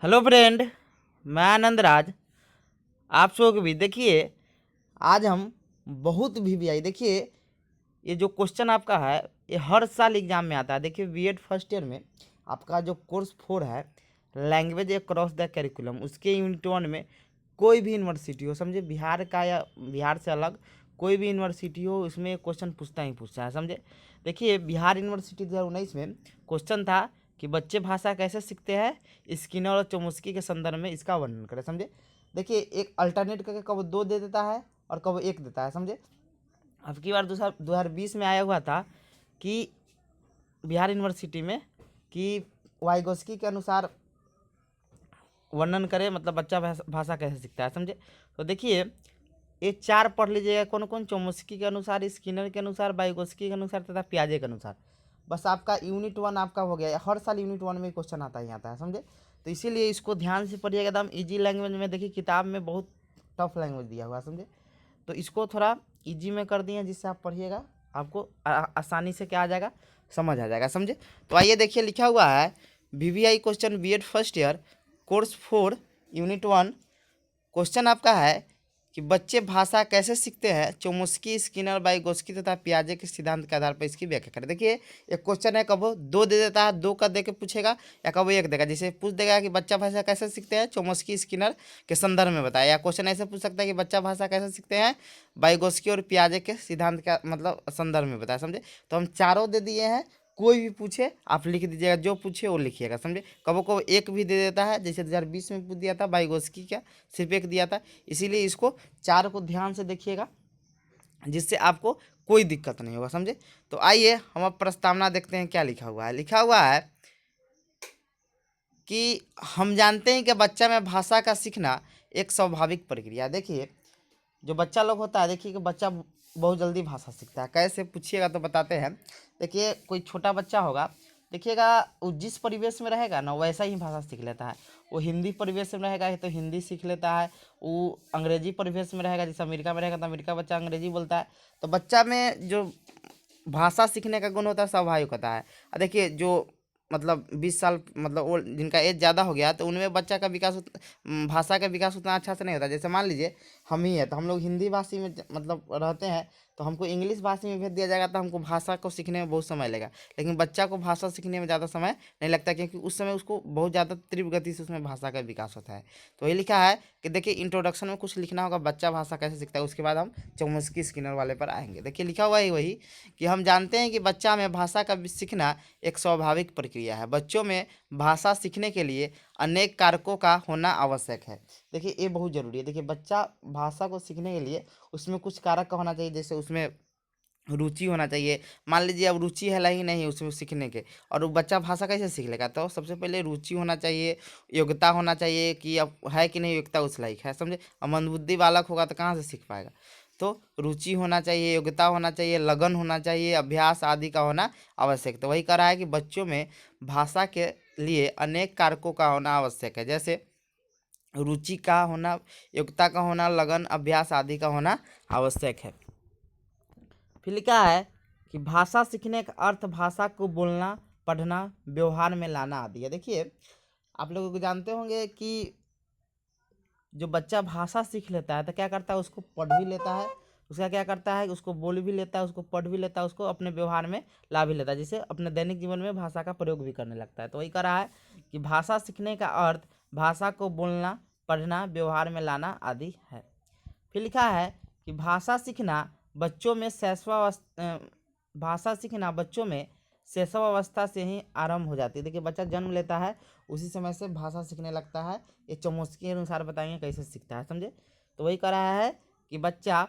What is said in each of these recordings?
Hello friend, मैं आनंद राज। आप सबको भी देखिए, आज हम बहुत वीवीआई देखिए। ये जो क्वेश्चन आपका है, ये हर साल एग्जाम में आता है। देखिए बीएड फर्स्ट ईयर में आपका जो कोर्स 4 है, लैंग्वेज अक्रॉस द करिकुलम, उसके यूनिट 1 में कोई भी यूनिवर्सिटी हो, समझे, बिहार का या बिहार से अलग कोई भी यूनिवर्सिटी हो, उसमें क्वेश्चन पूछता ही पूछता है, समझे। देखिए बिहार यूनिवर्सिटी 2019 में क्वेश्चन था कि बच्चे भाषा कैसे सीखते हैं, स्किनर और चोमुस्की के संदर्भ में इसका वर्णन करें, समझे। देखिए एक अल्टरनेट करके कब दो दे देता है और कब एक देता है, समझे। अब की बार 2020 में आया हुआ था कि बिहार यूनिवर्सिटी में कि वाइगोस्की के अनुसार वर्णन करें, मतलब बच्चा भाषा कैसे सीखता है, समझे। तो देखिए ये चार पढ़ लीजिएगा, कौन कौन, चोमुस्की के अनुसार, स्किनर के अनुसार, वाइगोस्की के अनुसार तथा पियाजे के अनुसार। बस आपका यूनिट 1 आपका हो गया। हर साल यूनिट 1 में क्वेश्चन आता ही आता है, समझे। तो इसीलिए इसको ध्यान से पढ़िएगा, एकदम ईजी लैंग्वेज में। देखिए किताब में बहुत टफ लैंग्वेज दिया हुआ है, समझे। तो इसको थोड़ा इजी में कर दिए, जिससे आप पढ़िएगा, आपको आसानी से क्या आ जाएगा, समझ आ जाएगा, समझे। तो आइए देखिए, लिखा हुआ है VVI question BEd first year course 4 unit 1। Question आपका है कि बच्चे भाषा कैसे सीखते हैं, चोमुस्की, स्किनर, वाइगोस्की तथा पियाजे के सिद्धांत के आधार पर इसकी व्याख्या करें। देखिए एक क्वेश्चन है, कब वो दो दे देता है, दो का दे के पूछेगा, या कब वो एक देगा। जैसे पूछ देगा कि बच्चा भाषा कैसे सीखते हैं, चोमुस्की, स्किनर के संदर्भ में बताया। या क्वेश्चन ऐसे पूछ सकता है कि बच्चा भाषा कैसे सीखते हैं, वाइगोस्की और पियाजे के सिद्धांत का मतलब संदर्भ में बताया, समझे। तो हम चारों दे दिए हैं, कोई भी पूछे आप लिख दीजिएगा, जो पूछे वो लिखिएगा, समझे। कबो को एक भी दे देता है, जैसे 2020 में पूछ दिया था वाइगोस्की का, सिर्फ एक दिया था। इसीलिए इसको चार को ध्यान से देखिएगा, जिससे आपको कोई दिक्कत नहीं होगा, समझे। तो आइए हम अब प्रस्तावना देखते हैं, क्या लिखा हुआ है। लिखा हुआ है कि हम जानते हैं कि बच्चा में भाषा का सीखना एक स्वाभाविक प्रक्रिया। देखिए जो बच्चा लोग होता है, देखिए कि बच्चा बहुत जल्दी भाषा सीखता है। कैसे पूछिएगा तो बताते हैं। देखिए कोई छोटा बच्चा होगा, देखिएगा वो जिस परिवेश में रहेगा ना, वैसा ही भाषा सीख लेता है। वो हिंदी परिवेश में रहेगा तो हिंदी सीख लेता है। वो अंग्रेजी परिवेश में रहेगा, जैसे अमेरिका में रहेगा तो अमेरिका बच्चा अंग्रेजी बोलता है। तो बच्चा में जो भाषा सीखने का गुण होता है, स्वाभाविक होता है। देखिए जो मतलब 20 साल, मतलब वो जिनका एज ज़्यादा हो गया, तो उनमें बच्चा का विकास भाषा का विकास उतना अच्छा से नहीं होता। जैसे मान लीजिए हम ही है, तो हम लोग हिंदी भाषी में मतलब रहते हैं, तो हमको इंग्लिश भाषी में भेज दिया जाएगा, तो हमको भाषा को सीखने में बहुत समय लगेगा। लेकिन बच्चा को भाषा सीखने में ज़्यादा समय नहीं लगता, क्योंकि उस समय उसको बहुत ज़्यादा तीव्र गति से उसमें भाषा का विकास होता है। तो ये लिखा है कि देखिए इंट्रोडक्शन में कुछ लिखना होगा, बच्चा भाषा कैसे सीखता है, उसके बाद हम चौमुस्की, स्किनर वाले पर आएंगे। देखिए लिखा हुआ है वही कि हम जानते हैं कि बच्चा में भाषा का सीखना एक स्वाभाविक प्रक्रिया है। बच्चों में भाषा सीखने के लिए अनेक कारकों का होना आवश्यक है। देखिए ये बहुत ज़रूरी है। देखिए बच्चा भाषा को सीखने के लिए उसमें कुछ कारक का होना चाहिए, जैसे उसमें रुचि होना चाहिए। मान लीजिए अब रुचि है ही नहीं उसमें सीखने के, और वो बच्चा भाषा कैसे सीख लेगा। तो सबसे पहले रुचि होना चाहिए, योग्यता होना चाहिए कि अब है कि नहीं योग्यता उस लायक है, समझे। अब मंदबुद्धि बालक होगा तो कहाँ से सीख पाएगा। तो रुचि होना चाहिए, योग्यता होना चाहिए, लगन होना चाहिए, अभ्यास आदि का होना आवश्यक। तो वही कह रहा है कि बच्चों में भाषा के लिए अनेक कारकों का होना आवश्यक है, जैसे रुचि का होना, योग्यता का होना, लगन, अभ्यास आदि का होना आवश्यक है। फिर लिखा है कि भाषा सीखने का अर्थ भाषा को बोलना, पढ़ना, व्यवहार में लाना आदि है। देखिए आप लोगों को जानते होंगे कि जो बच्चा भाषा सीख लेता है तो क्या करता है, उसको पढ़ भी लेता है, उसका क्या करता है, उसको बोल भी लेता है, उसको पढ़ भी लेता है, उसको अपने व्यवहार में ला भी लेता है, जिससे अपने दैनिक जीवन में भाषा का प्रयोग भी करने लगता है। तो वही कह रहा है कि भाषा सीखने का अर्थ भाषा को बोलना, पढ़ना, व्यवहार में लाना आदि है। फिर लिखा है कि भाषा सीखना बच्चों में शैशवावस्था से ही आरंभ हो जाती है। देखिए बच्चा जन्म लेता है, उसी समय से भाषा सीखने लगता है। ये चौमुस्की के अनुसार बताएंगे कैसे सीखता है, समझे। तो वही कह रहा है कि बच्चा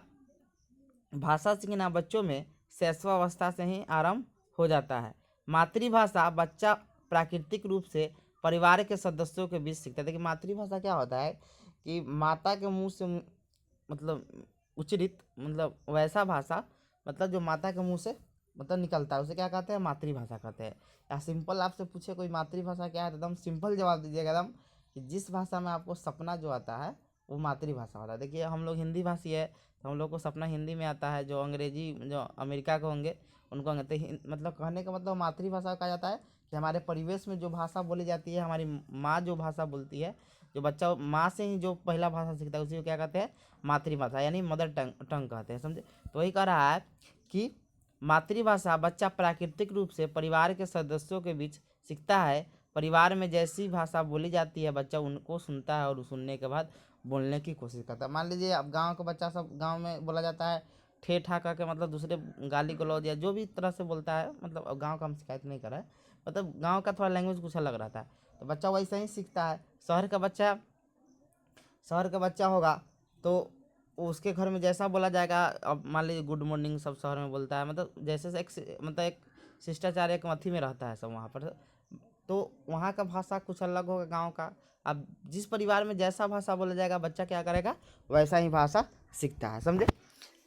भाषा सीखना बच्चों में शैशवावस्था से ही आरंभ हो जाता है। मातृभाषा बच्चा प्राकृतिक रूप से परिवार के सदस्यों के बीच सीखता है। देखिए मातृभाषा क्या होता है कि माता के मुंह से मतलब उच्चरित, मतलब वैसा भाषा, मतलब जो माता के मुंह से मतलब निकलता है, उसे क्या कहते हैं, मातृभाषा कहते हैं। या सिंपल आपसे पूछे कोई मातृभाषा क्या है, तो एकदम सिंपल जवाब दीजिएगा, एकदम कि जिस भाषा में आपको सपना जो आता है वो मातृभाषा होता है। देखिए हम लोग हिंदी भाषी है, तो हम लोग को सपना हिंदी में आता है। जो अंग्रेजी, जो अमेरिका के होंगे उनको होंगे, तो मतलब कहने का मतलब मातृभाषा कहा जाता है कि हमारे परिवेश में जो भाषा बोली जाती है, हमारी माँ जो भाषा बोलती है, जो बच्चा माँ से ही जो पहला भाषा सीखता है उसी को क्या कहते हैं, मातृभाषा यानी मदर टंग टंग कहते हैं, समझे। तो वही कह रहा है कि मातृभाषा बच्चा प्राकृतिक रूप से परिवार के सदस्यों के बीच सीखता है। परिवार में जैसी भाषा बोली जाती है बच्चा उनको सुनता है और सुनने के बाद बोलने की कोशिश करता है। मान लीजिए अब गांव का बच्चा, सब गांव में बोला जाता है ठे ठा करके, मतलब दूसरे गाली गलौज या जो भी तरह से बोलता है, मतलब अब गाँव का हम शिकायत नहीं कर रहे हैं, मतलब गाँव का थोड़ा लैंग्वेज कुछ अलग रहता है, तो बच्चा वैसे ही सीखता है। शहर का बच्चा होगा तो उसके घर में जैसा बोला जाएगा, अब मान लीजिए गुड मॉर्निंग सब शहर में बोलता है, मतलब जैसे से मतलब एक शिष्टाचार एक अथी में रहता है सब वहाँ पर, तो वहाँ का भाषा कुछ अलग होगा गांव का। अब जिस परिवार में जैसा भाषा बोला जाएगा बच्चा क्या करेगा, वैसा ही भाषा सीखता है, समझे।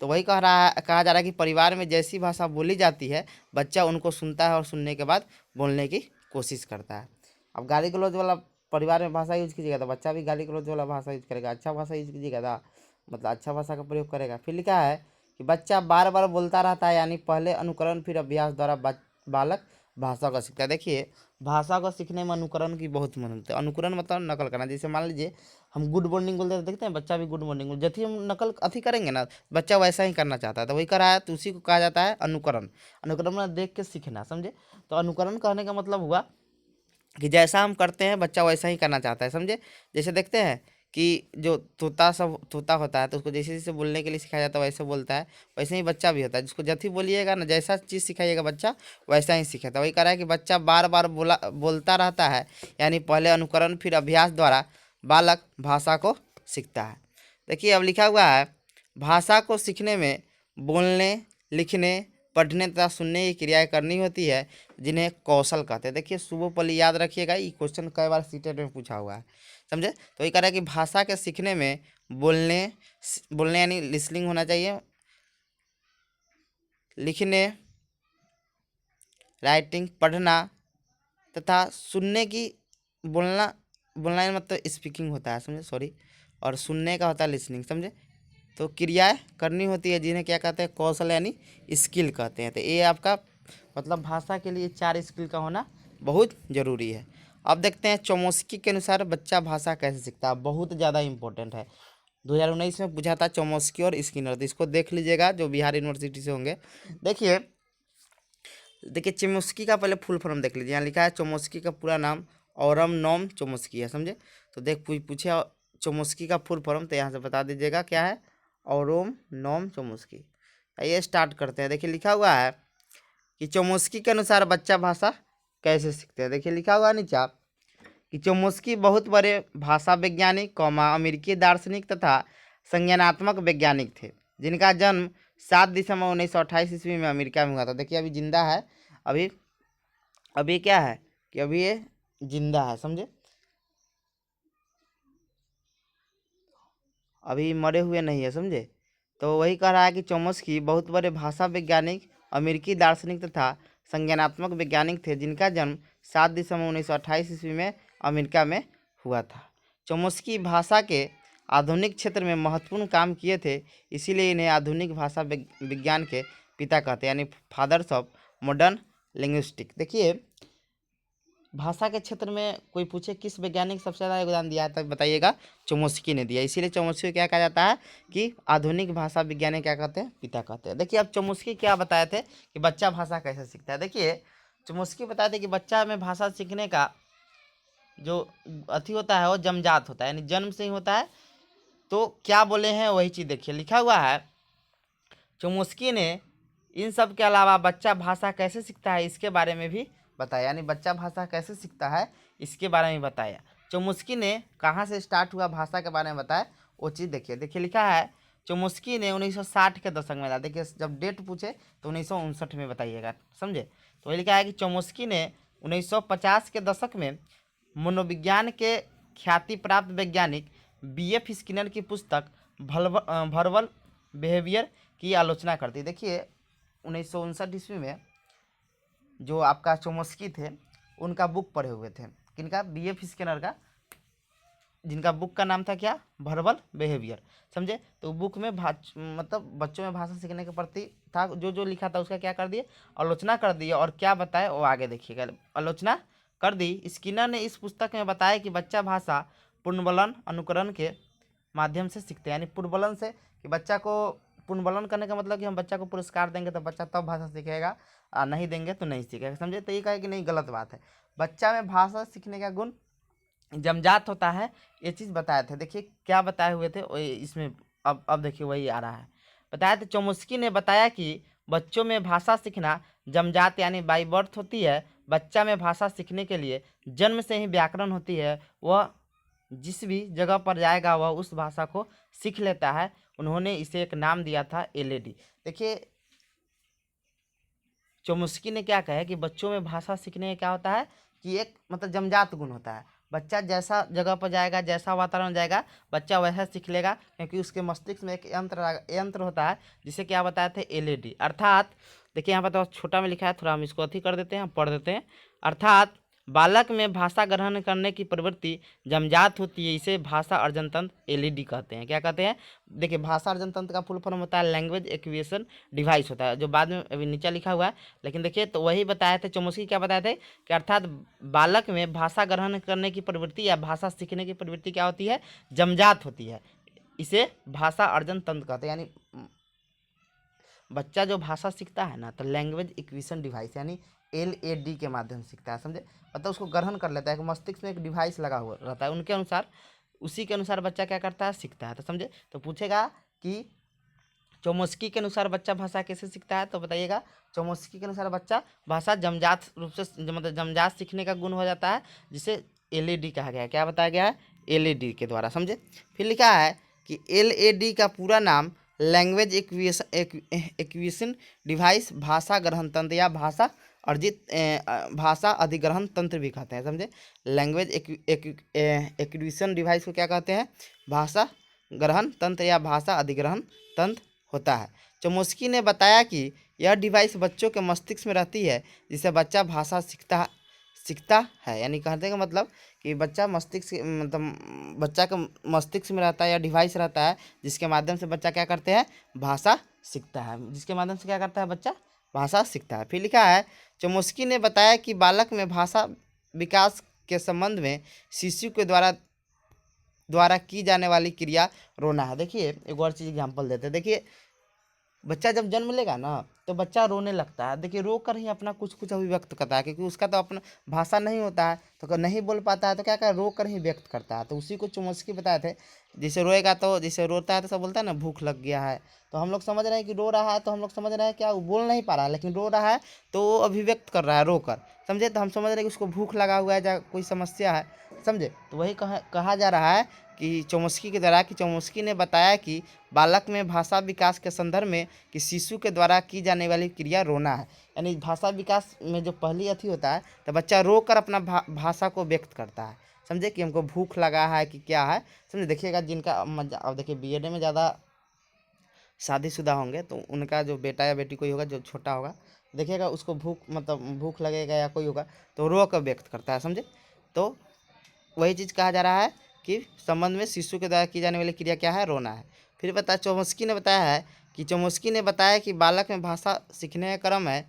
तो वही कहा जा रहा है कि परिवार में जैसी भाषा बोली जाती है बच्चा उनको सुनता है और सुनने के बाद बोलने की कोशिश करता है। अब गाली गलौज वाला परिवार में भाषा यूज कीजिएगा तो बच्चा भी गाली गलौज वाला भाषा यूज करेगा, अच्छा भाषा यूज कीजिएगा तो मतलब अच्छा भाषा का प्रयोग करेगा। फिर लिखा है कि बच्चा बार बार बोलता रहता है, यानी पहले अनुकरण फिर अभ्यास द्वारा बालक भाषा को सीखता है। देखिए भाषा को सीखने में अनुकरण की बहुत मदद होती है। अनुकरण मतलब नकल करना। जैसे मान लीजिए हम गुड मॉर्निंग बोलते हैं, देखते हैं बच्चा भी गुड मॉर्निंग, जब ही हम नकल अथी करेंगे ना बच्चा वैसा ही करना चाहता है, तो वही करा है, तो उसी को कहा जाता है अनुकरण। अनुकरण में देख के सीखना, समझे। तो अनुकरण कहने का मतलब हुआ कि जैसा हम करते हैं बच्चा वैसा ही करना चाहता है, समझे। जैसे देखते हैं कि जो तोता होता है तो उसको जैसे जैसे बोलने के लिए सिखाया जाता है वैसे बोलता है, वैसे ही बच्चा भी होता है, जिसको जथी बोलिएगा ना, जैसा चीज़ सिखाइएगा बच्चा वैसा ही सीखेगा। वही कह रहा है कि बच्चा बार बार बोलता रहता है, यानी पहले अनुकरण फिर अभ्यास द्वारा बालक भाषा को सीखता है। देखिए अब लिखा हुआ है भाषा को सीखने में बोलने, लिखने, पढ़ने तथा सुनने की क्रियाएं करनी होती है जिन्हें कौशल कहते हैं। देखिए सुबोपली याद रखिएगा, ये क्वेश्चन कई बार सीटेट में पूछा हुआ है, समझे। तो ये कह रहा है कि भाषा के सीखने में बोलने बोलने यानी लिसनिंग होना चाहिए, लिखने राइटिंग पढ़ना तथा सुनने की बोलना मतलब स्पीकिंग होता है, समझे, सॉरी, और सुनने का होता है लिसनिंग, समझे। तो क्रियाएं करनी होती है जिन्हें क्या कहते हैं, कौशल यानी स्किल कहते हैं। तो ये आपका मतलब भाषा के लिए 4 स्किल का होना बहुत ज़रूरी है। अब देखते हैं चोमस्की के अनुसार बच्चा भाषा कैसे सीखता है, बहुत ज़्यादा इंपॉर्टेंट है। 2019 में पूछा था चोमस्की और स्किनर, तो इसको देख लीजिएगा जो बिहार यूनिवर्सिटी से होंगे। देखिए चोमस्की का पहले फुल फॉर्म देख लीजिए, यहाँ लिखा है चोमस्की का पूरा नाम औरम नोम चोमस्की है, समझे। तो पूछे चोमस्की का फुल फॉर्म, तो यहाँ से बता दीजिएगा क्या है, औरोम नोम चोमस्की। ये स्टार्ट करते हैं। देखिए लिखा हुआ है कि चोमस्की के अनुसार बच्चा भाषा कैसे सीखते हैं। देखिए लिखा हुआ है नीचे कि चोमस्की बहुत बड़े भाषा वैज्ञानिक अमेरिकी दार्शनिक तथा संज्ञानात्मक वैज्ञानिक थे जिनका जन्म 7 दिसंबर 1928 ईस्वी में अमेरिका में हुआ था। देखिए अभी जिंदा है, अभी अभी क्या है कि अभी ये जिंदा है, समझे, अभी मरे हुए नहीं है, समझे। तो वही कह रहा है कि चोमस्की बहुत बड़े भाषा वैज्ञानिक अमेरिकी दार्शनिक तथा संज्ञानात्मक वैज्ञानिक थे जिनका जन्म 7 दिसंबर 1928 ईस्वी में अमेरिका में हुआ था। चोमस्की भाषा के आधुनिक क्षेत्र में महत्वपूर्ण काम किए थे, इसीलिए इन्हें आधुनिक भाषा विज्ञान के पिता कहते हैं, यानी फादर्स ऑफ मॉडर्न लिंग्विस्टिक। देखिए भाषा के क्षेत्र में कोई पूछे किस वैज्ञानिक सबसे ज़्यादा योगदान दिया है, तब बताइएगा चोमस्की ने दिया, इसीलिए चोमस्की को क्या कहा जाता है कि आधुनिक भाषा विज्ञानी क्या कहते हैं, पिता कहते हैं। देखिए अब चोमस्की क्या बताए थे कि बच्चा भाषा कैसे सीखता है। देखिए चोमस्की बताए थे कि बच्चा में भाषा सीखने का जो अथी होता है वो जन्मजात होता है, यानी जन्म से ही होता है। तो क्या बोले हैं वही चीज़ देखिए लिखा हुआ है, चोमस्की ने इन सब के अलावा बच्चा भाषा कैसे सीखता है इसके बारे में भी बताया, यानी बच्चा भाषा कैसे सीखता है इसके बारे में बताया। चोमस्की ने कहाँ से स्टार्ट हुआ भाषा के बारे में बताया, वो चीज़ देखिए लिखा है चोमस्की ने 1960 के दशक में, देखिए जब डेट पूछे तो 1959 में बताइएगा, समझे। तो वही लिखा है कि चोमस्की ने 1950 के दशक में मनोविज्ञान के ख्याति प्राप्त वैज्ञानिक BF स्किनर की पुस्तक वर्बल बिहेवियर की आलोचना करती। देखिए 1959 ईस्वी में जो आपका चोमस्की थे उनका बुक पढ़े हुए थे, किनका, BF स्किनर का जिनका बुक का नाम था क्या, वर्बल बिहेवियर, समझे। तो बुक में मतलब बच्चों में भाषा सीखने के प्रति था, जो जो लिखा था उसका क्या कर दिए, आलोचना कर दी। और क्या बताए वो आगे देखिएगा, आलोचना कर दी। स्किनर ने इस पुस्तक में बताया कि बच्चा भाषा पुनर्बलन अनुकरण के माध्यम से सीखते हैं, यानी पुनर्बलन से, कि बच्चा को पुनर्बलन करने का मतलब कि हम बच्चा को पुरस्कार देंगे तो बच्चा तब भाषा सीखेगा, नहीं देंगे तो नहीं सीखेगा, समझे। तो ये कहे कि नहीं, गलत बात है। बच्चा में भाषा सीखने का गुण जमजात होता है, ये चीज़ बताए थे। देखिए क्या बताए हुए थे इसमें, अब देखिए वही आ रहा है। बताया था, चोमुस्की ने बताया कि बच्चों में भाषा सीखना जमजात यानी बाई बर्थ होती है। बच्चा में भाषा सीखने के लिए जन्म से ही व्याकरण होती है, वह जिस भी जगह पर जाएगा वह उस भाषा को सीख लेता है। उन्होंने इसे एक नाम दिया था एलएडी। देखिए चोमुस्की ने क्या कहा है कि बच्चों में भाषा सीखने में क्या होता है कि एक मतलब जमजात गुण होता है। बच्चा जैसा जगह पर जाएगा, जैसा वातावरण जाएगा, बच्चा वैसा सीख लेगा, क्योंकि उसके मस्तिष्क में एक यंत्र होता है जिसे क्या बताए थे, एलईडी। अर्थात देखिए यहाँ पर तो छोटा में लिखा है, थोड़ा हम इसको अथी कर देते हैं, पढ़ देते हैं। अर्थात बालक में भाषा ग्रहण करने की प्रवृत्ति जमजात होती है, इसे भाषा अर्जन तंत्र एलईडी कहते हैं। क्या कहते हैं, देखिए भाषा अर्जन तंत्र का फुल फॉर्म होता है लैंग्वेज एक्विजिशन डिवाइस होता है, जो बाद में अभी नीचे लिखा हुआ है। लेकिन देखिए तो वही बताए थे, चोमुस्की क्या बताए थे कि अर्थात बालक में भाषा ग्रहण करने की प्रवृत्ति या भाषा सीखने की प्रवृत्ति क्या होती है, जमजात होती है, इसे भाषा अर्जन तंत्र कहते हैं। यानी बच्चा जो भाषा सीखता है ना, तो लैंग्वेज एक्विजिशन डिवाइस यानी एलएडी के माध्यम से सीखता है, समझे। मतलब उसको ग्रहण कर लेता है, कि मस्तिष्क में एक डिवाइस लगा हुआ रहता है उनके अनुसार, उसी के अनुसार बच्चा क्या करता है, सीखता है। तो समझे, तो पूछेगा कि चोमुस्की के अनुसार बच्चा भाषा कैसे सीखता है, तो बताइएगा चोमुस्की के अनुसार बच्चा भाषा जमजात रूप से, मतलब जमजात सीखने का गुण हो जाता है, जिसे एलईडी कहा गया है। क्या बताया गया है, एलईडी के द्वारा, समझे। फिर लिखा है कि एलएडी का पूरा नाम लैंग्वेज एक्विजिशन डिवाइस, भाषा ग्रहण तंत्र या भाषा अर्जित भाषा अधिग्रहण तंत्र भी कहते हैं, समझे। लैंग्वेज एक्विजिशन डिवाइस को क्या कहते हैं, भाषा ग्रहण तंत्र या भाषा अधिग्रहण तंत्र होता है। चोमुस्की ने बताया कि यह डिवाइस बच्चों के मस्तिष्क में रहती है, जिससे बच्चा भाषा सीखता है। यानी कहते हैं कि मतलब कि बच्चा मस्तिष्क, मतलब बच्चा का मस्तिष्क में रहता है या डिवाइस रहता है, जिसके माध्यम से बच्चा क्या करते हैं, भाषा सीखता है, जिसके माध्यम से क्या करता है, बच्चा भाषा सीखता है। फिर लिखा है, चोमुस्की ने बताया कि बालक में भाषा विकास के संबंध में शिशु के द्वारा की जाने वाली क्रिया रोना है। देखिए एक और चीज़ एग्जाम्पल देते हैं। देखिए बच्चा जब जन्म लेगा ना, तो बच्चा रोने लगता है। देखिए रो कर ही अपना कुछ कुछ अभिव्यक्त करता है, क्योंकि उसका तो अपना भाषा नहीं होता है, तो अगर नहीं बोल पाता है तो क्या कर, रो कर ही व्यक्त करता है। तो उसी को चोमुस्की बताए थे, जैसे रोएगा तो, जैसे रोता है तो सब बोलता है ना भूख लग गया है, तो हम लोग समझ रहे हैं कि रो रहा है, तो हम लोग समझ रहे हैं क्या वो बोल नहीं पा रहा है, लेकिन रो रहा है तो वो अभिव्यक्त कर रहा है रो कर, समझे। तो हम समझ रहे हैं कि उसको भूख लगा हुआ है या कोई समस्या है, समझे। तो वही कहा जा रहा है कि चोमुस्की के द्वारा, कि चोमुस्की ने बताया कि बालक में भाषा विकास के संदर्भ में कि शिशु के द्वारा की जाने वाली क्रिया रोना है। यानी भाषा विकास में जो पहली अथी होता है, तो बच्चा रो कर अपना भाषा को व्यक्त करता है, समझे, कि हमको भूख लगा है कि क्या है, समझे। देखिएगा जिनका अब देखिए बीएड में ज़्यादा शादीशुदा होंगे, तो उनका जो बेटा या बेटी कोई होगा जो छोटा होगा, देखिएगा उसको भूख, मतलब भूख लगेगा या कोई होगा, तो रो कर व्यक्त करता है, समझे। तो वही चीज़ कहा जा रहा है कि संबंध में शिशु के द्वारा की जाने वाली क्रिया क्या है, रोना है। फिर चोमुस्की ने बताया है कि चोमुस्की ने बताया कि बालक में भाषा सीखने का क्रम है,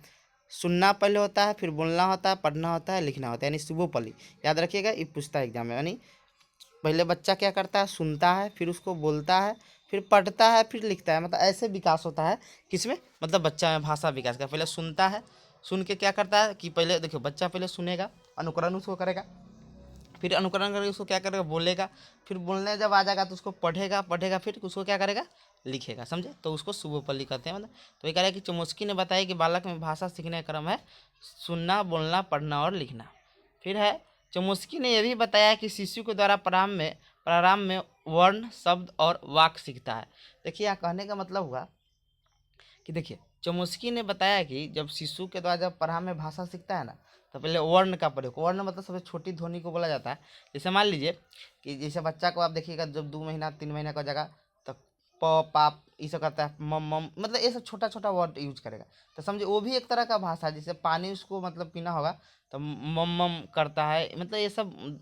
सुनना पहले होता है, फिर बोलना होता है, पढ़ना होता है, लिखना होता है, यानी शुभोपली। याद रखिएगा, ये पूछता है एग्जाम में। यानी पहले बच्चा क्या करता है, सुनता है, फिर उसको बोलता है, फिर पढ़ता है, फिर लिखता है, मतलब ऐसे विकास होता है किसमें, मतलब बच्चा में भाषा विकास का। पहले सुनता है, सुन के क्या करता है कि पहले देखियो बच्चा पहले सुनेगा, अनुकरण उसको करेगा, फिर अनुकरण करके उसको क्या करेगा, बोलेगा, फिर बोलने जब आ जाएगा तो उसको पढ़ेगा, फिर उसको क्या करेगा, लिखेगा, समझे। तो उसको शुभोपल्ली कहते हैं, मतलब। तो ये कह रहा है कि चोमुस्की ने बताया कि बालक में भाषा सीखने का क्रम है सुनना, बोलना, पढ़ना और लिखना। फिर है, चोमुस्की ने यह भी बताया कि शिशु के द्वारा प्रारंभ में वर्ण, शब्द और वाक्य सीखता है। देखिए यहाँ कहने का मतलब हुआ कि देखिए चोमुस्की ने बताया कि जब शिशु के द्वारा जब प्रारंभ में भाषा सीखता है ना, तो पहले वर्ण का प्रयोग, वर्ण मतलब सबसे छोटी ध्वनि को बोला जाता है। जैसे मान लीजिए कि जैसे बच्चा को आप देखिएगा जब 2 महीना 3 महीना का जगह, तो प पाप ये सब करता है, मम मम, मतलब ये सब छोटा छोटा वर्ड यूज करेगा। तो समझे वो भी एक तरह का भाषा है। जैसे पानी उसको मतलब पीना होगा तो मम मम करता है, मतलब ये सब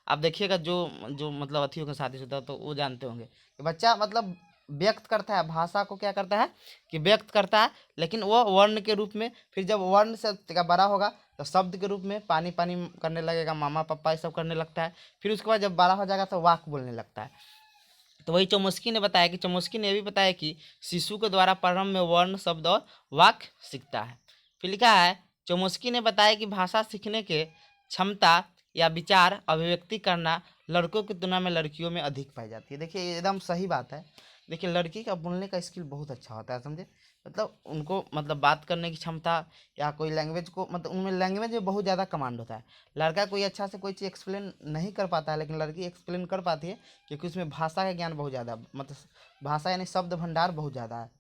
आप देखिएगा जो जो मतलब अथियों के शादीशुदा तो वो जानते होंगे कि बच्चा मतलब व्यक्त करता है, भाषा को क्या करता है कि व्यक्त करता है, लेकिन वो वर्ण के रूप में, फिर जब वर्ण से बड़ा होगा तो शब्द के रूप में पानी पानी करने लगेगा, मामा पापा ये सब करने लगता है। फिर उसके बाद जब बड़ा हो जाएगा तो वाक बोलने लगता है। तो वही चौमस्की ने बताया कि चौमस्की ने भी बताया कि शिशु के द्वारा प्रारंभ में वर्ण शब्द और वाक्य सीखता है। फिर लिखा है चौमस्की ने बताया कि भाषा सीखने के क्षमता या विचार अभिव्यक्ति करना लड़कों की तुलना में लड़कियों में अधिक पाई जाती है। देखिए ये एकदम सही बात है। देखिए लड़की का बोलने का स्किल बहुत अच्छा होता है, समझे, मतलब उनको मतलब बात करने की क्षमता या कोई लैंग्वेज को मतलब उनमें लैंग्वेज में बहुत ज़्यादा कमांड होता है। लड़का कोई अच्छा से कोई चीज़ एक्सप्लेन नहीं कर पाता है, लेकिन लड़की एक्सप्लेन कर पाती है, क्योंकि उसमें भाषा का ज्ञान बहुत ज़्यादा, मतलब भाषा यानी शब्द भंडार बहुत ज़्यादा है।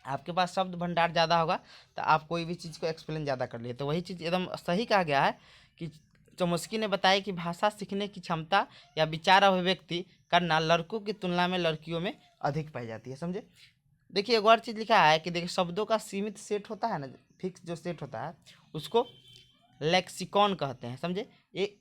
आपके पास शब्द भंडार ज़्यादा होगा तो आप कोई भी चीज़ को एक्सप्लेन ज़्यादा कर लिए। तो वही चीज़ एकदम सही कहा गया है कि चौमस्की ने बताया कि भाषा सीखने की क्षमता या विचार अभिव्यक्ति करना लड़कों की तुलना में लड़कियों में अधिक पाई जाती है, समझे। देखिए एक और चीज़ लिखा है कि देखिए शब्दों का सीमित सेट होता है ना, फिक्स जो सेट होता है उसको लेक्सिकॉन कहते हैं, समझे। ये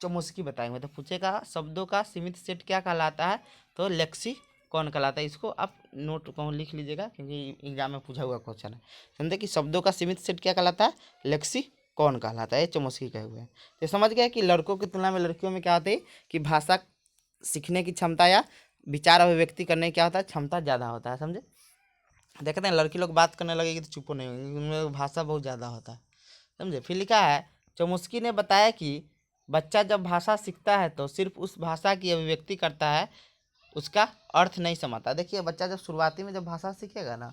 चौमस्की बताएंगे तो पूछेगा शब्दों का सीमित सेट क्या कहलाता है, तो लेक्सिकॉन कहलाता है। इसको आप नोट कहूँ लिख लीजिएगा, क्योंकि एग्जाम में पूछा हुआ क्वेश्चन है। समझे कि शब्दों का सीमित सेट क्या कहलाता है, लेक्सिकॉन कहलाता है, ये चौमस्की कहे हुए हैं। तो समझ गए कि लड़कों की तुलना में लड़कियों में क्या होती है कि भाषा सीखने की क्षमता या विचार अभिव्यक्ति करने की क्या होता है, क्षमता ज़्यादा होता है, समझे। देखते हैं लड़की लोग बात करने लगेगी तो चुप नहीं होंगी, उनमें भाषा बहुत ज़्यादा होता है, समझे। फिर लिखा है चौमुस्की ने बताया कि बच्चा जब भाषा सीखता है तो सिर्फ उस भाषा की अभिव्यक्ति करता है, उसका अर्थ नहीं समझता। देखिए बच्चा जब शुरुआती में जब भाषा सीखेगा ना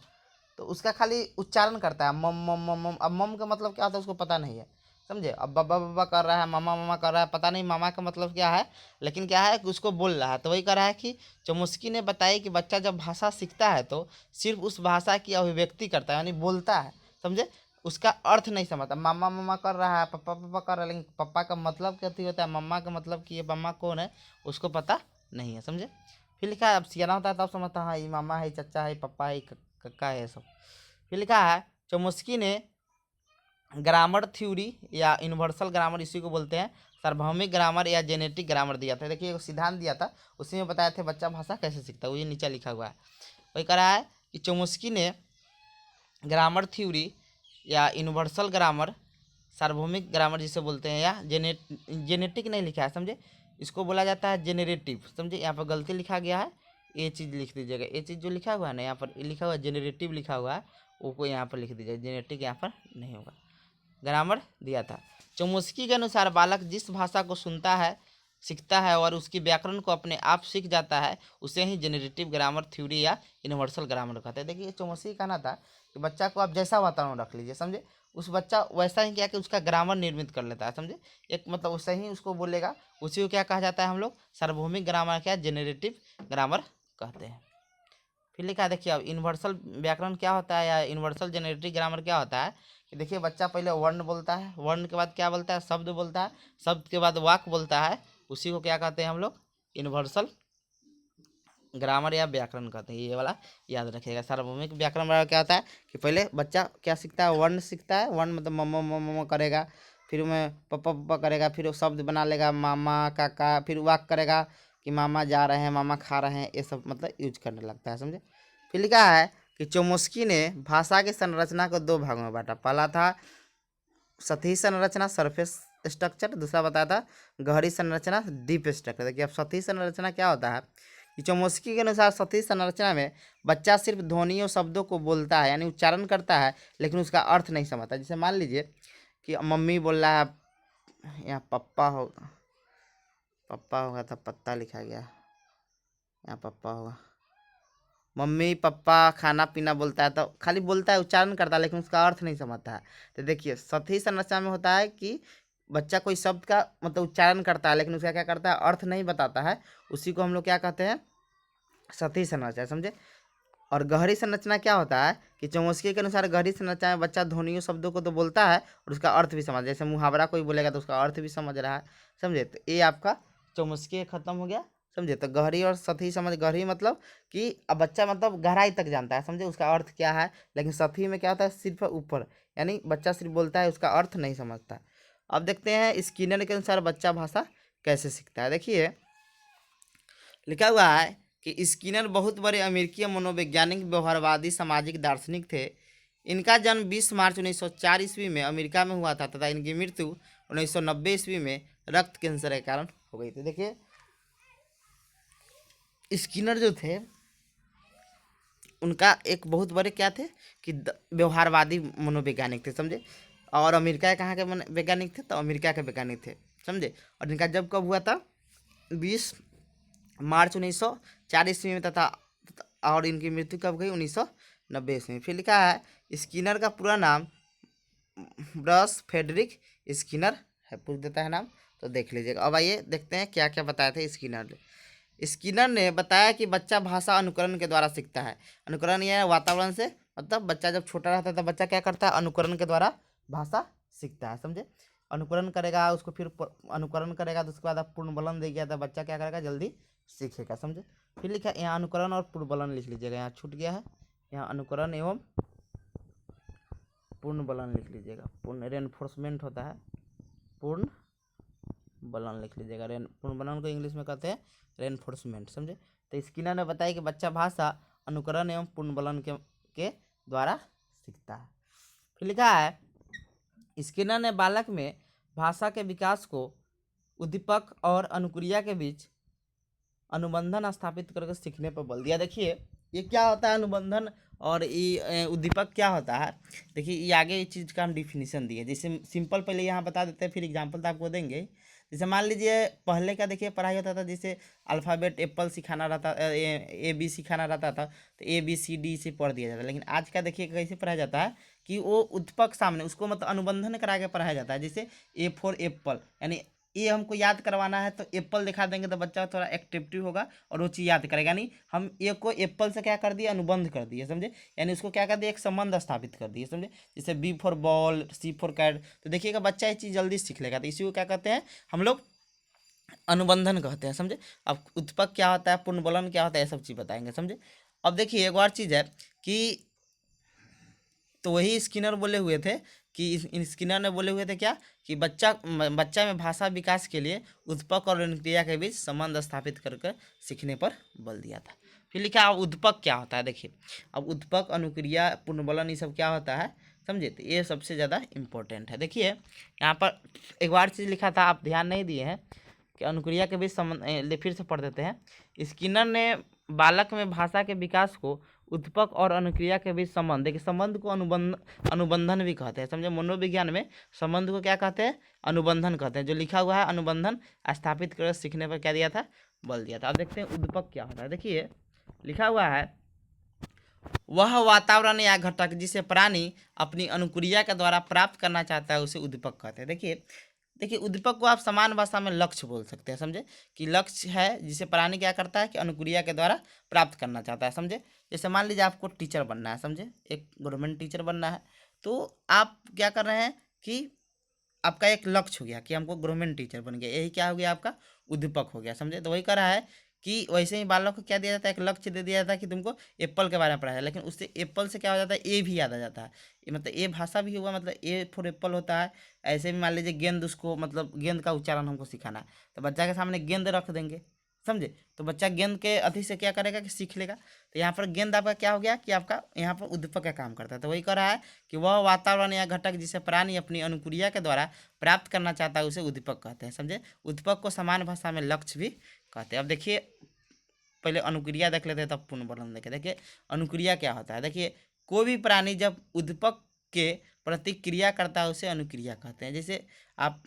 तो उसका खाली उच्चारण करता है, मम मम मम मम। अब मम का मतलब क्या होता है उसको पता नहीं है, समझे। अब बब्बा बब्बा कर रहा है, मामा मामा कर रहा है, पता नहीं मामा का मतलब क्या है, लेकिन क्या है कि उसको बोल रहा है। तो वही कर रहा है कि चौमुस्की ने बताया कि बच्चा जब भाषा सीखता है तो सिर्फ उस भाषा की अभिव्यक्ति करता है, यानी बोलता है, समझे। उसका अर्थ नहीं समझता। मामा मामा कर रहा है, पप्पा पापा कर रहा है, लेकिन पप्पा का मतलब क्या होता है, मम्मा का मतलब कि ये मम्मा कौन है उसको पता नहीं है, समझे। फिर लिखा है अब सियाना होता है तब समझता है, हाँ ये मामा है, चाचा है, पप्पा है, कक्का है, सब। फिर लिखा है चौमुस्की ने ग्रामर थ्योरी या यूनिवर्सल ग्रामर इसी को बोलते हैं, सार्वभौमिक ग्रामर या जेनेटिक ग्रामर दिया था। देखिए एक सिद्धांत दिया था, उसी में बताया थे बच्चा भाषा कैसे सीखता है, वो ये नीचे लिखा हुआ है। वही कह रहा है कि चौमुस्की ने ग्रामर थ्योरी या यूनिवर्सल ग्रामर, सार्वभौमिक ग्रामर जिसे बोलते हैं, या जेनेटिक नहीं लिखा है, समझे, इसको बोला जाता है जेनरेटिव, समझे। यहाँ पर गलती लिखा गया है, ये चीज़ लिख दीजिएगा, ये चीज़ जो लिखा हुआ है ना यहाँ पर लिखा हुआ है जेनरेटिव लिखा हुआ है, वो को यहाँ पर लिख दीजिएगा, जेनेटिक यहाँ पर नहीं होगा। ग्रामर दिया था। चौमुस्की के अनुसार बालक जिस भाषा को सुनता है, सीखता है और उसकी व्याकरण को अपने आप सीख जाता है, उसे ही जेनरेटिव ग्रामर थ्योरी या यूनिवर्सल ग्रामर कहते हैं। देखिए चौमुस्की कहना था कि बच्चा को आप जैसा वातावरण रख लीजिए, समझे, उस बच्चा वैसा ही क्या कि उसका ग्रामर निर्मित कर लेता है, समझे। एक मतलब वैसे ही उसको बोलेगा, उसी को क्या कहा जाता है हम लोग सार्वभौमिक ग्रामर, क्या जेनरेटिव ग्रामर कहते हैं। फिर लिखा है देखिए अब यूनिवर्सल व्याकरण क्या होता है या यूनिवर्सल जेनेटिक ग्रामर क्या होता है कि देखिए बच्चा पहले वर्ण बोलता है, वर्ण के बाद क्या बोलता है, शब्द बोलता है, शब्द के बाद वाक्य बोलता है, उसी को क्या कहते हैं हम लोग यूनिवर्सल ग्रामर या व्याकरण कहते हैं। ये वाला याद रखिएगा। सार्वभौमिक व्याकरण वाला क्या होता है कि पहले बच्चा क्या सीखता है, वर्ण सीखता है, वर्ण मतलब मम्मा मम्मा करेगा, फिर में पप्पा पप्पा करेगा, फिर वो शब्द बना लेगा मामा काका, फिर वाक्य करेगा कि मामा जा रहे हैं, मामा खा रहे हैं, ये सब मतलब यूज करने लगता है, समझे। फिर लिखा है कि चौमुस्की ने भाषा की संरचना को दो भागों में बांटा। पहला था सतही संरचना सरफेस स्ट्रक्चर, दूसरा बताया था गहरी संरचना डीप स्ट्रक्चर। देखिए अब सतही संरचना क्या होता है कि चौमुस्की के अनुसार सतही संरचना में बच्चा सिर्फ ध्वनियों शब्दों को बोलता है, यानी उच्चारण करता है, लेकिन उसका अर्थ नहीं समझता। जैसे मान लीजिए कि मम्मी बोल रहा है, यहाँ पप्पा होगा था, पत्ता लिखा गया, यहाँ पप्पा होगा, मम्मी पापा खाना पीना बोलता है तो खाली बोलता है, उच्चारण करता है, लेकिन उसका अर्थ नहीं समझता है। तो देखिए सतही संरचना में होता है कि बच्चा कोई शब्द का मतलब उच्चारण करता है, लेकिन उसका क्या करता है, अर्थ नहीं बताता है, उसी को हम लोग क्या कहते हैं, सतही संरचना, समझे। और गहरी संरचना क्या होता है कि चौमुस्की के अनुसार गहरी संरचना में बच्चा ध्वनियों शब्दों को तो बोलता है और उसका अर्थ भी समझ, जैसे मुहावरा कोई बोलेगा तो उसका अर्थ भी समझ रहा है, समझे। तो ये आपका चौमुस्की खत्म हो गया, समझे। तो गहरी और सतही समझ, गहरी मतलब कि अब बच्चा मतलब गहराई तक जानता है, समझे, उसका अर्थ क्या है, लेकिन सतही में क्या होता है, सिर्फ ऊपर, यानी बच्चा सिर्फ बोलता है, उसका अर्थ नहीं समझता। अब देखते हैं स्किनर के अनुसार बच्चा भाषा कैसे सीखता है। देखिए लिखा हुआ है कि स्किनर बहुत बड़े अमेरिकी मनोवैज्ञानिक, व्यवहारवादी, सामाजिक दार्शनिक थे। इनका जन्म 20 मार्च 1904 ईस्वी में अमेरिका में हुआ था तथा इनकी मृत्यु 1990 ईस्वी में रक्त कैंसर के कारण हो गई थी। देखिए स्किनर जो थे उनका एक बहुत बड़े क्या थे कि व्यवहारवादी मनोवैज्ञानिक थे, समझे। और अमेरिका के कहाँ के वैज्ञानिक थे, तो अमेरिका के वैज्ञानिक थे, समझे। और इनका जब कब हुआ था 20 मार्च 1904 ईस्वी में तथा और इनकी मृत्यु कब गई 1990 ईस्वी में। फिर लिखा है स्किनर का पूरा नाम ब्रस फेडरिक स्किनर है, पूछ देता है नाम, तो देख लीजिएगा। अब आइए देखते हैं क्या क्या बताया था स्किनर ने। स्किनर ने बताया कि बच्चा भाषा अनुकरण के द्वारा सीखता है। अनुकरण यह है वातावरण से, मतलब बच्चा जब छोटा रहता है तो बच्चा क्या करता है, अनुकरण के द्वारा भाषा सीखता है, समझे। अनुकरण करेगा, उसको फिर अनुकरण करेगा तो उसके बाद आप पूर्णबलन देगा तो बच्चा क्या करेगा, जल्दी सीखेगा, समझे। फिर लिखा यहाँ अनुकरण और पूर्णबलन लिख लीजिएगा, यहाँ छूट गया है, यहाँ अनुकरण एवं पूर्ण बलन लिख लीजिएगा। पूर्ण रेनफोर्समेंट होता है, पूर्ण बलन लिख लीजिएगा। पूर्ण बलन को इंग्लिश में कहते हैं रेनफोर्समेंट, समझे। तो स्किनर ने बताया कि बच्चा भाषा अनुकरण एवं पूर्ण बलन के द्वारा सीखता है। फिर लिखा है स्किनर ने बालक में भाषा के विकास को उद्दीपक और अनुक्रिया के बीच अनुबंधन स्थापित करके सीखने पर बल दिया। देखिए ये क्या होता है अनुबंधन और ये उद्दीपक क्या होता है। देखिए ये आगे इस चीज़ का हम डिफिनीशन दिए, जैसे सिंपल पहले यहाँ बता देते हैं, फिर एग्जांपल तो आपको देंगे। जैसे मान लीजिए पहले का देखिए पढ़ाई होता था, जैसे अल्फ़ाबेट एप्पल सिखाना रहता, ए बी सिखाना रहता था, तो ए बी सी डी से पढ़ दिया जाता है। लेकिन आज का देखिए कैसे पढ़ाया जाता है कि वो उद्दीपक सामने उसको मतलब अनुबंधन करा के पढ़ाया जाता है। जैसे ए फॉर एप्पल, यानी ये हमको याद करवाना है तो एप्पल दिखा देंगे तो बच्चा थोड़ा एक्टिविटी होगा और वो चीज़ याद करेगा। यानी हम ए को एप्पल से क्या कर दिए, अनुबंध कर दिए, समझे। यानी उसको क्या कर दिए, एक संबंध स्थापित कर दिए, समझे। जैसे B for ball, C for cat, तो देखिएगा बच्चा ये चीज़ जल्दी सीख लेगा। तो इसी को क्या कहते हैं हम लोग, अनुबंधन कहते हैं, समझे। अब उत्पक क्या होता है, पूर्णबलन क्या होता है, ये सब चीज़ बताएंगे, समझे। अब देखिए एक और चीज़ है कि तो वही स्किनर बोले हुए थे कि स्किनर ने बोले हुए थे क्या कि बच्चा में भाषा विकास के लिए उद्दीपक और अनुक्रिया के बीच संबंध स्थापित करके सीखने पर बल दिया था। फिर लिखा अब उद्दीपक क्या होता है। देखिए अब उद्दीपक, अनुक्रिया, पूर्णबलन, ये सब क्या होता है, समझे। तो ये सबसे ज़्यादा इम्पोर्टेंट है। देखिए यहाँ पर एक बार चीज़ लिखा था, आप ध्यान नहीं दिए हैं कि अनुक्रिया के बीच संबंध, फिर से पढ़ देते हैं। स्किनर ने बालक में भाषा के विकास को उद्दीपक और अनुक्रिया के बीच संबंध, देखिए संबंध को अनुबंधन भी कहते हैं, समझे। मनोविज्ञान में संबंध को क्या कहते हैं, अनुबंधन कहते हैं। जो लिखा हुआ है अनुबंधन स्थापित कर सीखने पर क्या दिया था, बल दिया था। अब देखते हैं उद्दीपक क्या होता है। देखिए लिखा हुआ है वह वातावरण या घटक जिसे प्राणी अपनी अनुक्रिया के द्वारा प्राप्त करना चाहता है उसे उद्दीपक कहते हैं। देखिए उद्दीपक को आप समान भाषा में लक्ष्य बोल सकते हैं, समझे। कि लक्ष्य है जिसे प्राणी क्या करता है कि अनुक्रिया के द्वारा प्राप्त करना चाहता है, समझे। जैसे मान लीजिए आपको टीचर बनना है, समझे, एक गवर्नमेंट टीचर बनना है, तो आप क्या कर रहे हैं कि आपका एक लक्ष्य हो गया कि हमको गवर्नमेंट टीचर बन गया, यही क्या हो गया, आपका उद्दीपक हो गया, समझे। तो वही कह रहा है कि वैसे ही बालक को क्या दिया जाता है, एक लक्ष्य दे दिया जाता है कि तुमको एप्पल के बारे में पढ़ाया, लेकिन उससे एप्पल से क्या हो जाता है, ए भी याद आ जाता है। मतलब ए भाषा भी हुआ, मतलब ए फॉर एप्पल होता है। ऐसे भी मान लीजिए गेंद, उसको मतलब गेंद का उच्चारण हमको सिखाना है, तो बच्चा के सामने गेंद रख देंगे, समझे। तो बच्चा गेंद के अति से क्या करेगा कि सीख लेगा। तो यहाँ पर गेंद आपका क्या हो गया कि आपका यहाँ पर उद्दीपक का काम करता है। तो वही कह रहा है कि वह वातावरण या घटक जिसे प्राणी अपनी अनुक्रिया के द्वारा प्राप्त करना चाहता है उसे उद्दीपक कहते हैं, समझे। उद्दीपक को समान भाषा में लक्ष्य भी कहते हैं। अब देखिए पहले अनुक्रिया देख लेते हैं तब पूर्णबलन देखें। देखिए अनुक्रिया क्या होता है। देखिए कोई भी प्राणी जब उद्दीपक के प्रतिक्रिया करता है उसे अनुक्रिया कहते हैं। जैसे आप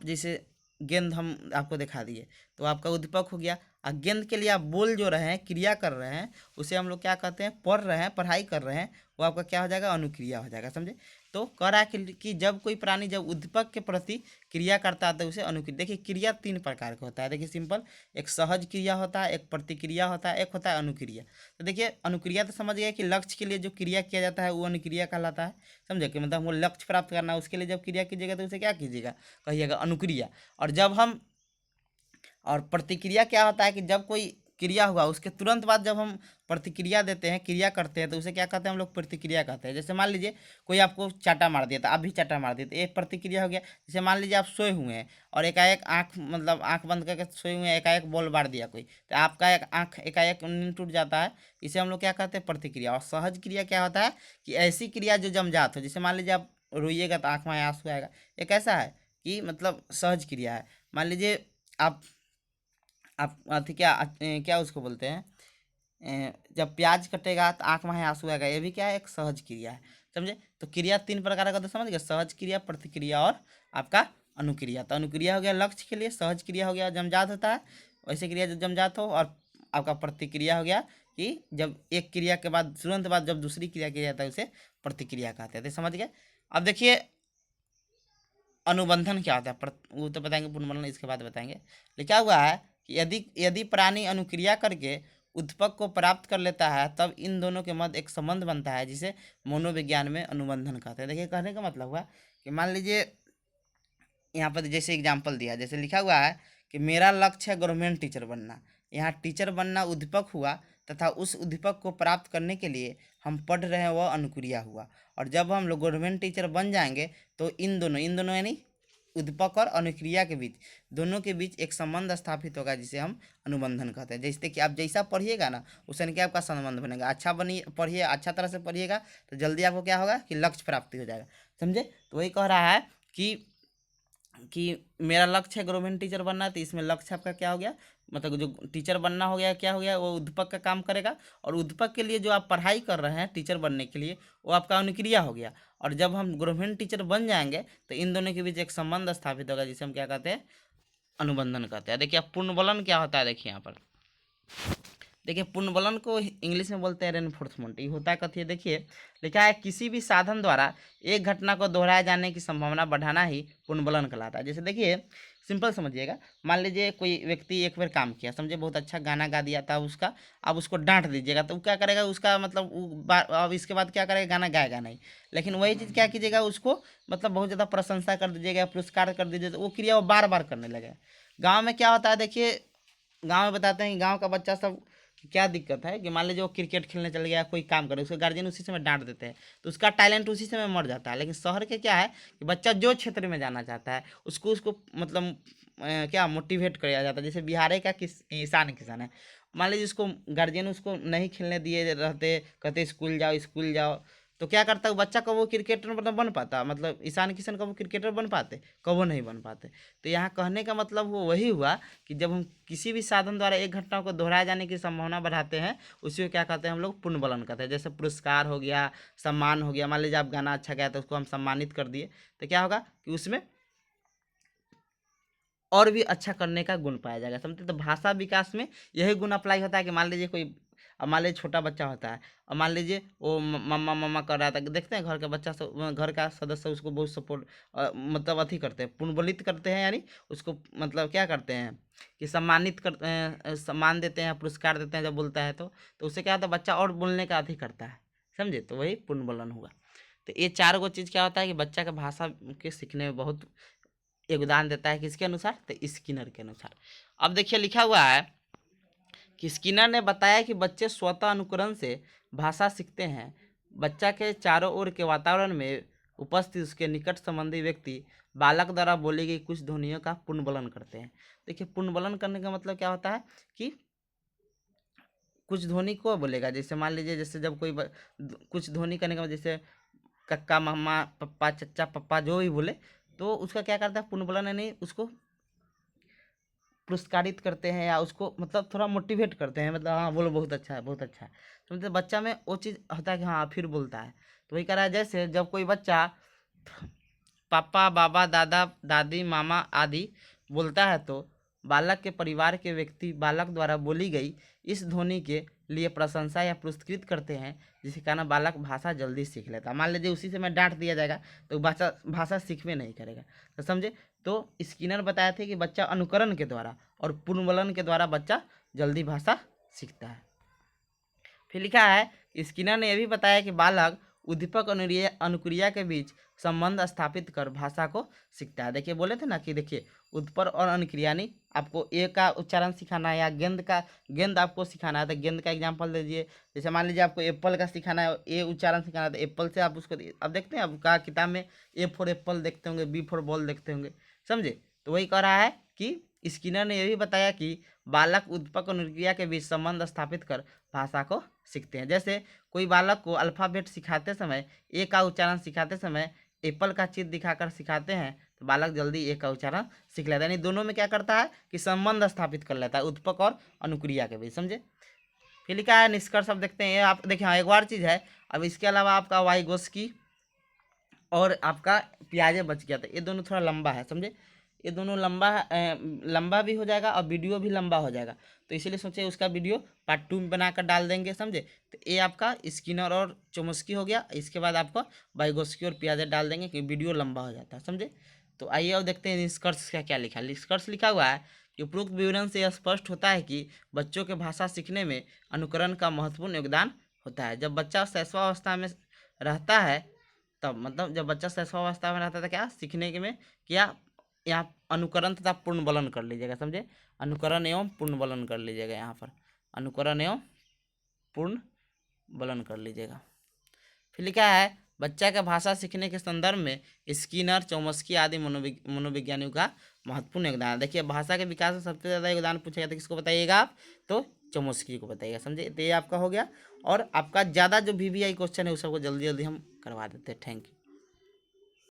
जैसे गेंद हम आपको दिखा दिए तो आपका उद्दीपक हो गया। और गेंद के लिए आप बोल जो रहे हैं, क्रिया कर रहे हैं, उसे हम लोग क्या कहते हैं, पढ़ रहे हैं, पढ़ाई कर रहे हैं, वो आपका क्या हो जाएगा, अनुक्रिया हो जाएगा, समझे। तो कह रहा है कि जब कोई प्राणी जब उद्दीपक के प्रति क्रिया करता है तो उसे अनुक्रिया। देखिए क्रिया 3 प्रकार का होता है। देखिए सिंपल, एक सहज क्रिया होता है, एक प्रतिक्रिया होता है, एक होता है अनुक्रिया। तो देखिए अनुक्रिया तो समझ गए कि लक्ष्य के लिए जो क्रिया किया जाता है वो अनुक्रिया कहलाता है, समझे। कि मतलब हमको लक्ष्य प्राप्त करना है, उसके लिए जब क्रिया कीजिएगा तो उसे क्या कीजिएगा, कहिएगा अनुक्रिया। और जब हम और प्रतिक्रिया क्या होता है कि जब कोई क्रिया हुआ उसके तुरंत बाद जब हम प्रतिक्रिया देते हैं, क्रिया करते हैं, तो उसे क्या कहते हैं हम लोग? प्रतिक्रिया कहते हैं। जैसे मान लीजिए कोई आपको चाटा मार दिया था, आप भी चाटा मार दिए, तो एक प्रतिक्रिया हो गया। जैसे मान लीजिए आप सोए हुए हैं और एकाएक आँख मतलब आँख बंद करके सोए हुए हैं, एकाएक बॉल मार दिया कोई, तो आपका एक आँख एकाएक नींद टूट जाता है। इसे हम लोग क्या कहते हैं? प्रतिक्रिया। और सहज क्रिया क्या होता है कि ऐसी क्रिया जो जमजात हो। जैसे मान लीजिए आप रोइएगा तो आँख में आंसू आएगा, ये कैसा है कि मतलब सहज क्रिया है। मान लीजिए आप अथी क्या उसको बोलते हैं, जब प्याज कटेगा तो आँख में आंसू आएगा, ये भी क्या है? एक सहज क्रिया है। समझे? तो क्रिया तीन प्रकार का, तो समझ गए, सहज क्रिया, प्रतिक्रिया और आपका अनुक्रिया। तो अनुक्रिया हो गया लक्ष्य के लिए, सहज क्रिया हो गया जमजात होता है वैसे क्रिया जो जमजात हो, और आपका प्रतिक्रिया हो गया कि जब एक क्रिया के बाद तुरंत बाद जब दूसरी क्रिया की जाता है उसे प्रतिक्रिया कहते हैं। तो समझ गए? अब देखिए अनुबंधन क्या होता है, वो तो बताएंगे, पुनर्बंधन इसके बाद बताएंगे। लिखा हुआ है कि यदि यदि प्राणी अनुक्रिया करके उत्पक को प्राप्त कर लेता है तब इन दोनों के मध्य एक संबंध बनता है जिसे मनोविज्ञान में अनुबंधन कहते हैं। देखिए कहने का मतलब हुआ कि मान लीजिए यहाँ पर जैसे एग्जाम्पल दिया, जैसे लिखा हुआ है कि मेरा लक्ष्य है गवर्नमेंट टीचर बनना। यहाँ टीचर बनना उद्दीपक हुआ तथा उस उद्दीपक को प्राप्त करने के लिए हम पढ़ रहे हैं वह अनुक्रिया हुआ। और जब हम लोग गवर्नमेंट टीचर बन जाएंगे तो इन दोनों यानी उद्दीपक और अनुक्रिया के बीच, दोनों के बीच एक संबंध स्थापित होगा जिसे हम अनुबंधन कहते हैं। जैसे कि आप जैसा पढ़िएगा ना उस के आपका संबंध बनेगा। अच्छा बनिए, पढ़िए, अच्छा तरह से पढ़िएगा तो जल्दी आपको क्या होगा कि लक्ष्य प्राप्ति हो जाएगा। समझे? तो वही कह रहा है कि मेरा लक्ष्य है गवर्नमेंट टीचर बनना है, तो इसमें लक्ष्य आपका क्या हो गया, मतलब जो टीचर बनना हो गया, क्या हो गया, वो उद्दीपक का काम करेगा। और उद्दीपक के लिए जो आप पढ़ाई कर रहे हैं टीचर बनने के लिए वो आपका अनुक्रिया हो गया। और जब हम गवर्नमेंट टीचर बन जाएंगे तो इन दोनों के बीच एक संबंध स्थापित होगा जिसे हम क्या कहते हैं? अनुबंधन कहते हैं। देखिए अब पूर्णबलन क्या होता है, देखिए यहाँ पर देखिए पूर्णबलन को इंग्लिश में बोलते हैं रेनफोर्समेंट। ये होता है कथी है, देखिए लिखा है किसी भी साधन द्वारा एक घटना को दोहराए जाने की संभावना बढ़ाना ही पूर्णबलन कहलाता है। जैसे देखिए सिंपल समझिएगा, मान लीजिए कोई व्यक्ति एक बार काम किया, समझे, बहुत अच्छा गाना गा दिया था उसका, अब उसको डांट दीजिएगा तो वो क्या करेगा, उसका मतलब अब इसके बाद क्या करेगा, गाना गाएगा नहीं। लेकिन वही चीज़ क्या कीजिएगा, उसको मतलब बहुत ज़्यादा प्रशंसा कर दीजिएगा, पुरस्कार कर दीजिए, तो वो क्रिया वो बार बार करने लगेगा। गाँव में क्या होता है, देखिए गाँव में बताते हैं कि गाँव का बच्चा सब कि क्या दिक्कत है कि मान लीजिए वो क्रिकेट खेलने चल गया, कोई काम करे, उसके गार्जियन उसी समय डांट देते हैं तो उसका टैलेंट उसी समय मर जाता है। लेकिन शहर के क्या है कि बच्चा जो क्षेत्र में जाना चाहता है उसको उसको मतलब क्या मोटिवेट किया जाता है। जैसे बिहार का ईशान किसान है, मान लीजिए उसको गार्जियन उसको नहीं खेलने दिए रहते, कहते स्कूल जाओ स्कूल जाओ, तो क्या करता है वो बच्चा, कब वो क्रिकेटर मतलब बन पाता, मतलब ईशान किशन कब वो क्रिकेटर बन पाते, कब वो नहीं बन पाते। तो यहाँ कहने का मतलब वो वही हुआ कि जब हम किसी भी साधन द्वारा एक घटना को दोहराए जाने की संभावना बढ़ाते हैं उसी को क्या कहते हैं हम लोग? पूर्णबलन कहते हैं। जैसे पुरस्कार हो गया, सम्मान हो गया, मान लीजिए आप गाना अच्छा गाया तो उसको हम सम्मानित कर दिए तो क्या होगा कि उसमें और भी अच्छा करने का गुण पाया जाएगा। समझते? तो भाषा विकास में यही गुण अप्लाई होता है कि मान लीजिए कोई, अब मान लीजिए छोटा बच्चा होता है और मान लीजिए वो मम्मा मम्मा कर रहा था, देखते हैं घर का बच्चा सब, घर का सदस्य उसको बहुत सपोर्ट मतलब अथी करते हैं, पुनर्बलित करते हैं, यानी उसको मतलब क्या करते हैं कि सम्मानित करते हैं, सम्मान देते हैं, पुरस्कार देते हैं जब बोलता है तो उससे क्या होता है, बच्चा और बोलने का अथी करता है। समझे? तो वही पुनर्बलन हुआ। तो ये चार गो चीज़ क्या होता है कि बच्चा का भाषा के सीखने में बहुत योगदान देता है। किसके अनुसार? तो स्किनर के अनुसार। अब देखिए लिखा हुआ है कि स्किनर ने बताया कि बच्चे स्वतः अनुकरण से भाषा सीखते हैं। बच्चा के चारों ओर के वातावरण में उपस्थित उसके निकट संबंधी व्यक्ति बालक द्वारा बोली गई कुछ ध्वनियों का पुनर्बलन करते हैं। देखिए पुनर्बलन करने का मतलब क्या होता है कि कुछ ध्वनि को बोलेगा, जैसे मान लीजिए जैसे जब कोई कुछ ध्वनि करने का मतलब जैसे कक्का मम्मा पप्पा चच्चा पप्पा जो भी बोले तो उसका क्या करता है पुनर्बलन, यानी उसको पुरस्कारित करते हैं या उसको मतलब थोड़ा मोटिवेट करते हैं, मतलब हाँ बोलो बहुत अच्छा है बहुत अच्छा है। तो मतलब बच्चा में वो चीज़ होता है कि हाँ फिर बोलता है। तो वही कह रहा है जैसे जब कोई बच्चा पापा बाबा दादा दादी मामा आदि बोलता है तो बालक के परिवार के व्यक्ति बालक द्वारा बोली गई इस ध्वनि के लिए प्रशंसा या पुरस्कृत करते हैं, जिसके कारण बालक भाषा जल्दी सीख लेता है। मान लीजिए उसी से मैं डांट दिया जाएगा तो भाषा भाषा सीखवे नहीं करेगा। तो समझे? तो स्किनर बताए थे कि बच्चा अनुकरण के द्वारा और पुनर्बलन के द्वारा बच्चा जल्दी भाषा सीखता है। फिर लिखा है स्किनर ने यह भी बताया कि बालक उद्दीपक अनुक्रिया के बीच संबंध स्थापित कर भाषा को सीखता है। देखिए बोले थे ना कि देखिए उत्पर और अनुक्रिया यानी आपको ए का उच्चारण सिखाना है या गेंद आपको सिखाना है तो गेंद का एग्जांपल दे दीजिए। जैसे मान लीजिए आपको एप्पल का सिखाना है, ए उच्चारण सिखाना है तो एप्पल से आप उसको, अब देखते हैं आपका किताब में ए फॉर एप्पल देखते होंगे, बी फॉर बॉल देखते होंगे, समझे। तो वही कह रहा है कि स्किनर ने यह भी बताया कि बालक उद्दीपक और अनुक्रिया के बीच संबंध स्थापित कर भाषा को सीखते हैं। जैसे कोई बालक को अल्फ़ाबेट सिखाते समय, ए का उच्चारण सिखाते समय एप्पल का चित्र दिखाकर सिखाते हैं तो बालक जल्दी ए का उच्चारण सीख लेता है। यानी दोनों में क्या करता है कि संबंध स्थापित कर लेता है उद्दीपक और अनुक्रिया के बीच, समझे। फिर लिखा है निष्कर्ष। अब देखते हैं, ये आप देखिए, हाँ एक और चीज़ है। अब इसके अलावा आपका वाइगोस्की और आपका प्याजे बच गया था, ये दोनों थोड़ा लंबा है, समझे। ये दोनों लंबा भी हो जाएगा और वीडियो भी लंबा हो जाएगा, तो इसीलिए सोचे उसका वीडियो पार्ट 2 में बनाकर डाल देंगे, समझे। तो ये आपका स्किनर और चोमस्की हो गया, इसके बाद आपको वाइगोस्की और पियाजे डाल देंगे क्योंकि वीडियो लंबा हो जाता है, समझे। तो आइए अब देखते हैं निष्कर्ष का क्या लिखा है। निष्कर्ष लिखा हुआ है कि उपरोक्त विवरण से यह स्पष्ट होता है कि बच्चों के भाषा सीखने में अनुकरण का महत्वपूर्ण योगदान होता है। जब बच्चा शैशवावस्था में रहता है, तब मतलब जब बच्चा शैशवावस्था में रहता था क्या सीखने के में क्या, यहाँ अनुकरण तथा पूर्ण बलन कर लीजिएगा, समझे। अनुकरण एवं पूर्ण बलन कर लीजिएगा, यहाँ पर अनुकरण एवं पूर्ण बलन कर लीजिएगा। फिर लिखा है बच्चा का भाषा सीखने के संदर्भ में स्किनर, चोमस्की आदि मनोविज्ञानियों का महत्वपूर्ण योगदान है। देखिए भाषा के विकास में सबसे ज़्यादा योगदान पूछेगा तो किसको बताइएगा आप, तो चोमस्की को बताइएगा, समझे। तो ये आपका हो गया। और आपका ज़्यादा जो VVI क्वेश्चन है उस सबको जल्दी जल्दी हम करवा देते हैं। Thank you.